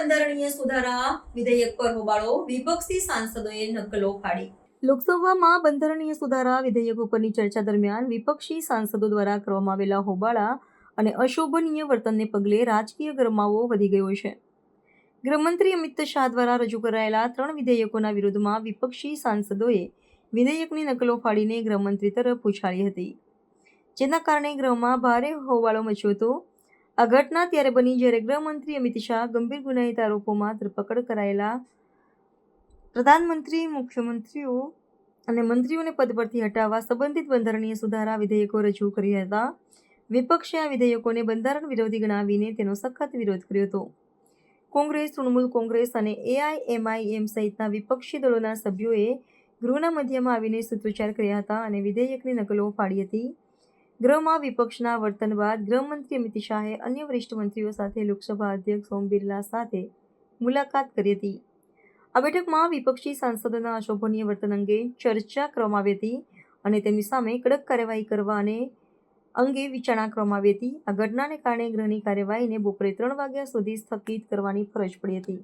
બંધારણીય સુધારા વિધેયક પર હોબાળો, વિપક્ષી સાંસદોએ નકલો ફાડી. લોકસભામાં બંધારણીય સુધારા વિધેયક ઉપરની ચર્ચા દરમિયાન વિપક્ષી સાંસદો દ્વારા કરવામાં આવેલા હોબાળા અને અશોભનીય વર્તનને પગલે રાજકીય ગરમાવો વધી ગયો છે. ગૃહમંત્રી અમિત શાહ દ્વારા રજૂ કરાયેલા 3 વિધેયકોના વિરોધમાં વિપક્ષી સાંસદોએ વિધેયકની નકલો ફાડીને ગૃહમંત્રી તરફ ઉછાળી હતી, જેના કારણે ગૃહમાં ભારે હોબાળો મચ્યો હતો. આ ઘટના ત્યારે બની જ્યારે ગૃહમંત્રી અમિત શાહ ગંભીર ગુનાહિત આરોપોમાં ધરપકડ કરાયેલા પ્રધાનમંત્રી, મુખ્યમંત્રીઓ અને મંત્રીઓને પદ પરથી હટાવવા સંબંધિત બંધારણીય સુધારા વિધેયકો રજૂ કર્યા હતા. વિપક્ષે આ વિધેયકોને બંધારણ વિરોધી ગણાવીને તેનો સખત વિરોધ કર્યો હતો. કોંગ્રેસ, તૃણમૂલ કોંગ્રેસ અને AIMIM સહિતના વિપક્ષી દળોના સભ્યોએ ગૃહના મધ્યમાં આવીને સૂત્રોચ્ચાર કર્યા હતા અને વિધેયકની નકલો ફાડી હતી. ગૃહમાં વિપક્ષના વર્તન બાદ ગૃહમંત્રી અમિત શાહે અન્ય વરિષ્ઠ મંત્રીઓ સાથે લોકસભા અધ્યક્ષ ઓમ બિરલા સાથે મુલાકાત કરી હતી. આ બેઠકમાં વિપક્ષી સાંસદોના અશોભનીય વર્તન અંગે ચર્ચા કરવામાં આવી હતી અને તેમની સામે કડક કાર્યવાહી કરવા અંગે વિચારણા કરવામાં આવી હતી. આ ઘટનાને કારણે ગૃહની કાર્યવાહીને બપોરે 3 વાગ્યા સુધી સ્થગિત કરવાની ફરજ પડી હતી.